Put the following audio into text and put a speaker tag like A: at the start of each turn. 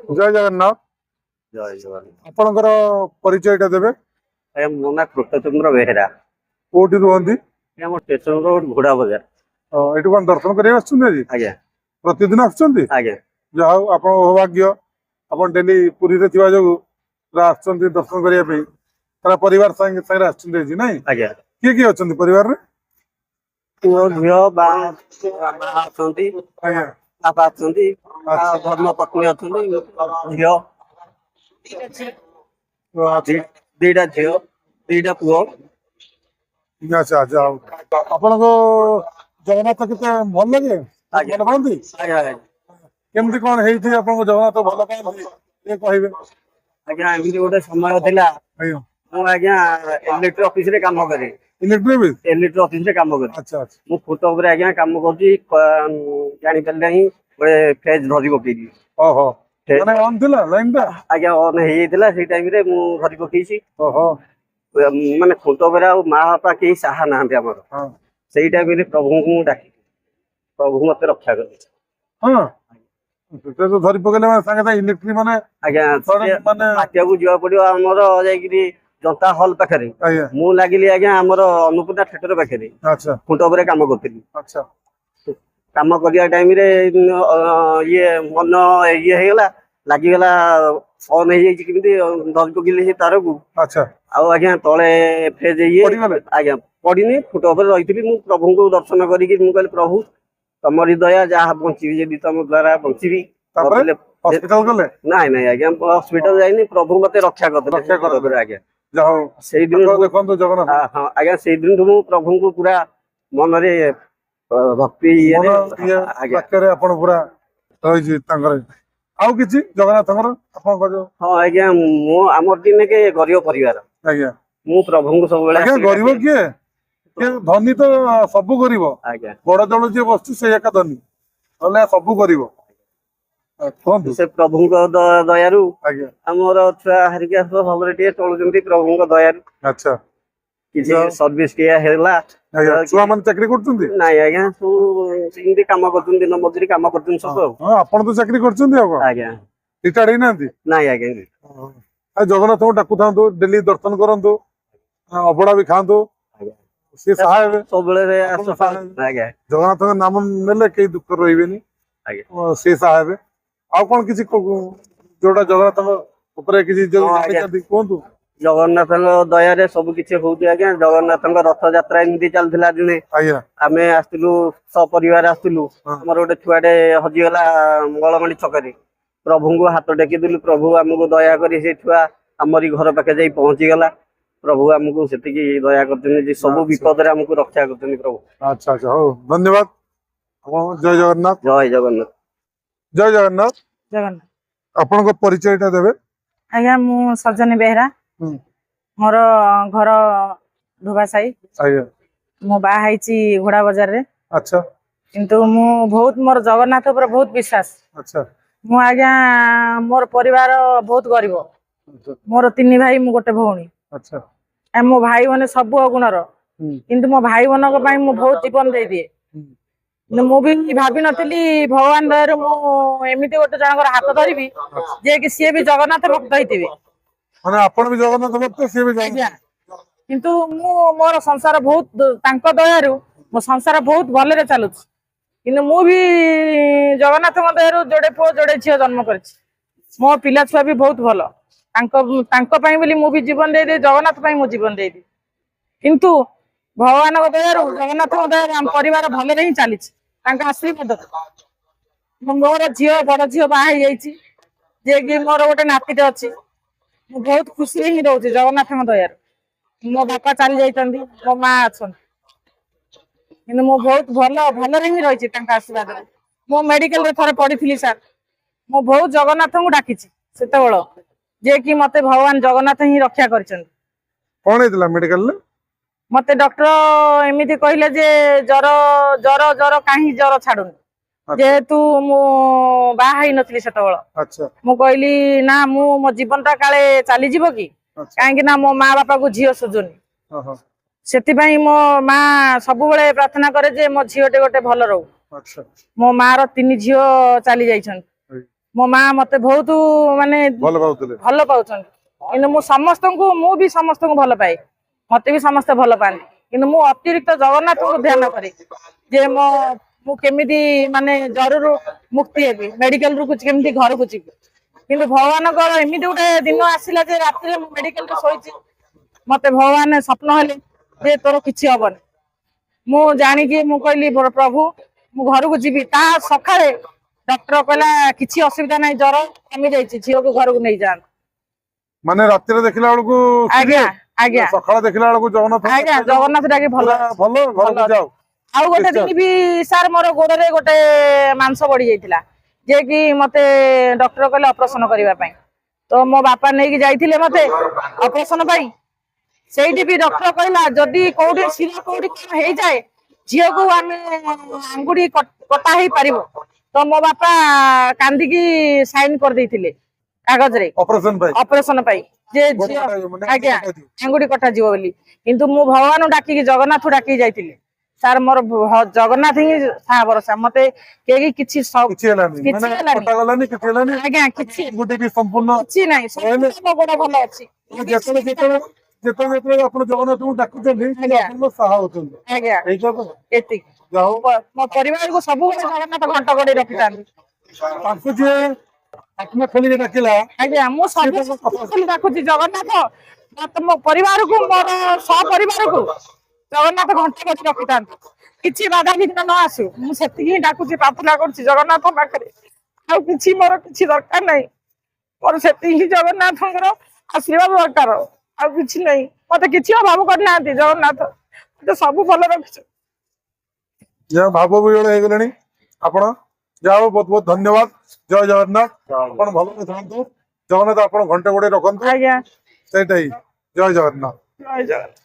A: जय जगन्नाथ।
B: जय जगन्नाथ।
A: आपणकर परिचयटा देबे।
B: मो ना कृष्णचंद्र बेहेरा।
A: कोठी रुहंती?
B: हम स्टेशन रोड घोड़ा बाजार।
A: एटु कोन दर्शन करिया आछुन जी?
B: आज्ञा
A: प्रतिदिन आछुंती?
B: आज्ञा
A: जाओ आपण सौभाग्य आपण डेली पुरी रे थिबा जगु आछुंती दर्शन करिया पे। तारा परिवार संग संग आछुंती जी नहीं?
B: आज्ञा
A: के के अछुंती परिवार रे?
B: पुओ झियो बा अछंती
A: आज्ञा
B: बापा अछंती धर्म पत्नी अछंती झियो दीटा झियो दीटा पुओ।
A: अच्छा जाओ आपण को जगन्नाथ केते भल लगे?
B: आज्ञा
A: भल बनती?
B: आज्ञा
A: केमती कोन हेइथि आपण को जगन्नाथ भल काई ए कहबे?
B: आज्ञा एमती गोटे समय थिला
A: आज्ञा
B: मु आज्ञा इलेक्ट्रिक ऑफिस रे काम करे।
A: इलेक्ट्रिक भी?
B: इलेक्ट्रिक ऑफिस रे काम करे।
A: अच्छा अच्छा
B: मु फोटो ऊपर आज्ञा काम करची जानि पल्ले ही गोटे फेज धरि पकेई।
A: ओहो माने ऑन थिला लाइन ता?
B: आज्ञा ऑन हे थिला से टाइम रे मु धरि पकेईची।
A: ओहो
B: माने फोटो ऊपर आ मां बापा के साहा नाहंते हमर।
A: हां
B: सेई टाइम रे प्रभु को डाकी प्रभु मते रक्षा करे।
A: हां सेटा तो धरि पकेले माने संगे ता इलेक्ट्रिक माने
B: आज्ञा
A: माने
B: माटिया को जिवा पड़ियो हमर जाईकरी जनता हॉल पाखरे।
A: आज्ञा
B: मु लागिली आज्ञा हमर अनुपूर्णा थिएटर पाखरे
A: अच्छा
B: फोटो ऊपर काम करथिली।
A: अच्छा
B: काम करिया टाइम रे ये मन ये हेगला लागी गला ऑन हे जाई किमिति धरि पकेली से तार को।
A: अच्छा
B: आ आज्ञा तळे फेज ये
A: पड़ीगले?
B: आज्ञा पड़ीनी फोटो ऊपर रहिथिली मु प्रभु को दर्शन करिकि मु कहले प्रभु तमरी दया जहा बंचीबी जदि तम द्वारा बंचीबी।
A: तापरे हॉस्पिटल गले?
B: नाइ नाइ आज्ञा हॉस्पिटल जाइनी प्रभु मते रक्षा कर आज्ञा।
A: जाओ
B: सेई दिन
A: देखो तो जगन्नाथ
B: हां आज्ञा सेई दिन मु प्रभु को पूरा मन रे भक्ति ये आज्ञा
A: पाखरे आपण पूरा रहि जी तांगर आउ किछि जगन्नाथଙ୍କର आपण को जो
B: हां आज्ञा मो हमर दिन के गरीब परिवार
A: आज्ञा
B: मु प्रभु को सब
A: आज्ञा
B: बेला
A: गरीब किए के धनी तो सब गरीब
B: आज्ञा
A: बड़ जण जे बसु से एका धनी नले सब गरीब कोन
B: से प्रभु को दयारु
A: आज्ञा
B: हमर छुआ हरिका सब भलरे टिए चलुजंती प्रभु को दयारु
A: अच्छा
B: किछि सर्विस टिया हेला।
A: आज्ञा छुआ मन चाकरी करछुंती?
B: नाइ आज्ञा सु सिंदी काम करतुन दिन मजूरी काम करतुन सब।
A: हां आपण तो चाकरी करछुंती अब
B: आज्ञा
A: रिटायर्ड ही नांती?
B: नाइ आज्ञा
A: आ जगन्नाथ को डाकु थांतो डेली दर्शन करंतो अबड़ा भी खांतो से सहाय
B: सब बेले आज्ञा
A: जगन्नाथ का नाम नेले कई दुख रहिबेनी
B: आज्ञा
A: से सहाय आ कोन किछि जोडा जगन्नाथ ऊपर किछि जो कोंतु
B: जगन्नाथ दया रे सब किछि होउती आज्ञा। जगन्नाथ रथ यात्रा एमती चलथिला दिने
A: आज्ञा
B: आमे आस्तिलु सपरिवार आस्तिलु हमर गोटे छुआडे हजि गला मंगलमणि छकरे प्रभु को हाथ टेकी दिलु प्रभु हमको दया करी से छुआ हमरी घर पाके जाई पहुंची गला प्रभु हमको सेतिकी दया करथि जे सब विपद रे हमको रक्षा करथि प्रभु।
A: अच्छा अच्छा हो धन्यवाद जय जगन्नाथ।
B: जय जगन्नाथ।
A: जय जगन्नाथ।
C: जगन्नाथ
A: आपण को परिचयटा देबे।
C: आज्ञा मु सजनी बेहेरा मोर घर धोबा साई
A: आज्ञा
C: मो बा हाइची घोड़ा बाजार रे।
A: अच्छा
C: किंतु मु बहुत मोर जगन्नाथ ऊपर बहुत विश्वास।
A: अच्छा
C: मु आज्ञा मोर परिवार बहुत गरीब मोर 3 भाई मु गोटे भौणी।
A: अच्छा
C: आ मो भाई माने सब अगुणर किंतु मो भाई मानक पई मु बहुत जीवन दे दिए। मु भी भाभी नथिली भगवान दयारु मु एमिति गोटे जनकर हाथ धरिबी जे कि सी भी जगन्नाथ भक्त होइतिबे
A: माने आपण भी जगन्नाथ भक्त से भी
C: जगन्नाथ किंतु मु मोर संसार बहुत तांको दयारु मो संसार बहुत भले रे चालुछ। किंतु मु भी जगन्नाथ दयारु जोड़े पुओ जोड़े झियो जन्म करछि मो पिला छुआ भी बहुत भलो तांको पई बोली मु भी जीवन दे दे जगन्नाथ पई मु जीवन दे दे। किंतु भगवान दयारु जगन्नाथ दयारु हम परिवार भले रे ही चालिछ तांका आशीर्वाद मोर झियो बड़ झियो बा हे जाईछि जे कि मोर गोटे नातीटे अछि मु बहुत खुशी ही रहउछि जगन्नाथ दयारु। मो बापा चली जाइछन्ती मो मां अछन किंतु मो बहुत भलो भलो रे ही रहिछि तांका आशीर्वाद रे। मो मेडिकल रे थरे पढिथिली सर मो बहुत जगन्नाथ को डाकिछि सेतेबेଳ जे कि मते भगवान जगन्नाथ ही रक्षा करछन।
A: कोन हेतला मेडिकल ले?
C: मते डॉक्टर एमिति कहिले जे जर जर जर काहे जर छाडुन जेहेतु मु बाहा ही नथिली सेतेबेळ।
A: अच्छा
C: मु कहली ना मु मो जीवन ता काले चली जीवो कि काहे कि ना मो मां बापा को झियो सुजुनी सेति पई मो मां सब बेले प्रार्थना करे जे मो झियोटे गोटे भलो रहू।
A: अच्छा
C: मो मां रो 3 झियो चली जाइछन ମୋ ମା ମତେ ବହୁତ ମାନେ
A: ଭଲ ପାଉଥିଲେ
C: ଭଲ ପାଉଛନ୍ତି କିନ୍ତୁ ମୁଁ ବି ସମସ୍ତଙ୍କୁ ଭଲ ପାଏ ମତେ ବି ସମସ୍ତେ ଭଲ ପାଆନ୍ତି କିନ୍ତୁ ମୁଁ ଅତିରିକ୍ତ ଜଗନ୍ନାଥଙ୍କୁ ଧ୍ୟାନ କରେ ଯେ ମୁଁ କେମିତି ମାନେ ଜରୁରୁ ମୁକ୍ତି ହେବି ମେଡିକାଲ ରୁ କେମିତି ଘରକୁ ଯିବି କିନ୍ତୁ ଭଗବାନଙ୍କର ଏମିତି ଗୋଟେ ଦିନ ଆସିଲା ଯେ ରାତିରେ ମୁଁ ମେଡିକାଲରେ ଶୋଇଛି ମତେ ଭଗବାନ ସ୍ୱପ୍ନ ହେଲେ ଯେ ତୋର କିଛି ହବନି ମୁଁ ଜାଣିକି ମୁଁ କହିଲି ପ୍ରଭୁ ମୁଁ ଘରକୁ ଯିବି ତା ସକାଳେ ଡକ୍ଟର କହିଲା କିଛି ଅସୁବିଧା ନାହିଁ ଜର କମି ଯାଇଛି ଝିଅକୁ ଘରକୁ ନେଇଯାଆନ୍ତୁ
A: ମାନେ ରାତିରେ ଦେଖିଲା ବେଳକୁ
C: ଆଜ୍ଞା ଆଜ୍ଞା
A: ସକାଳେ ଦେଖିଲା ବେଳକୁ ଜଗନ୍ନାଥ
C: ଆଜ୍ଞା ଜଗନ୍ନାଥ ଡାକି ଭଲ
A: ଭଲ ଘରକୁ ଯାଉ
C: ଆଉ ଗୋଟେ ଦିନ ବି ସାର୍ ମୋର ଗୋଡରେ ଗୋଟେ ମାଂସ ବଢି ଯାଇଥିଲା ଯେ କି ମତେ ଡକ୍ଟର କହିଲେ ଅପରେସନ କରିବା ପାଇଁ ତ ମୋ ବାପା ନେଇକି ଯାଇଥିଲେ ମତେ ଅପରେସନ ପାଇଁ ସେଇଠି ବି ଡକ୍ଟର କହିଲା ଯଦି କୋଉଠି ଶିର କୋଉଠି କଣ ହେଇଯାଏ ଝିଅକୁ ଆମେ ଆଙ୍ଗୁଠି କଟା ହେଇପାରିବ ତ ମୋ ବାପା କାନ୍ଦିକି ସାଇନ କରିଦେଇଥିଲେ କାଗଜରେ ଅପରେସନ ପାଇଁ ଯେ ଝିଅ ଆଜ୍ଞା ଆଙ୍ଗୁଠି କଟାଯିବ ବୋଲି କିନ୍ତୁ ମୁଁ ଭଗବାନ ଡାକିକି ଜଗନ୍ନାଥ ଡାକିକି ଯାଇଥିଲି ସାର୍ ମୋର ଜଗନ୍ନାଥ ହିଁ ସାହା ଭରସା ମତେ କେହି କିଛି ଆଜ୍ଞା କିଛି ନାହିଁ ମୋ ଗୋଡ ଭଲ ଅଛି
A: ଯେତେବେଳେ ଆପଣ ଜଗନ୍ନାଥଙ୍କୁ ଡାକୁଛନ୍ତି ସାହା ହଉଛନ୍ତି
C: ଆଜ୍ଞା ଏତିକି ମୋ ପରିବାରକୁ ସବୁବେଳେ ଜଗନ୍ନାଥ ଘଣ୍ଟ ଘୋଡେଇ ରଖିଥାନ୍ତି
A: ତାଙ୍କୁ ଯିଏ ଆତ୍ମା ଖୋଲିକି ଡାକିଲା
C: ଆଜ୍ଞା ମୁଁ ସବୁ ଡାକୁଛି ଜଗନ୍ନାଥ ମୋ ପରିବାରକୁ ମୋର ସପରିବାରକୁ ଜଗନ୍ନାଥ ଘଣ୍ଟ ଘୋଡେଇ ରଖିଥାନ୍ତି କିଛି ବାଧାବିଘ୍ନ ନ ଆସୁ ମୁଁ ସେତିକି ହିଁ ଡାକୁଛି ପ୍ରାର୍ଥନା କରୁଛି ଜଗନ୍ନାଥ ପାଖରେ ଆଉ କିଛି ମୋର କିଛି ଦରକାର ନାହିଁ ମୋର ସେତିକି ହିଁ ଜଗନ୍ନାଥଙ୍କର ଆଶୀର୍ବାଦ ଦରକାର ଆଉ କିଛି ନାହିଁ ମତେ କିଛି ଅଭାବ କରିନାହାନ୍ତି ଜଗନ୍ନାଥ ମତେ ସବୁ ଭଲ ରଖିଛୁ
A: ଯାହା ଭାବ ବିହଳ ହେଇଗଲେଣି ଆପଣ ଯାହା ହଉ ବହୁତ ବହୁତ ଧନ୍ୟବାଦ ଜୟ ଜଗନ୍ନାଥ ଆପଣ ଭଲରେ ଥାଆନ୍ତୁ ଜଗନ୍ନାଥ ଆପଣ ଘଣ୍ଟେ ଗୋଡେ ରଖନ୍ତୁ
C: ଆଜ୍ଞା
A: ସେଇଟା ହିଁ ଜୟ ଜଗନ୍ନାଥ
C: ଜୟ ଜଗନ୍ନାଥ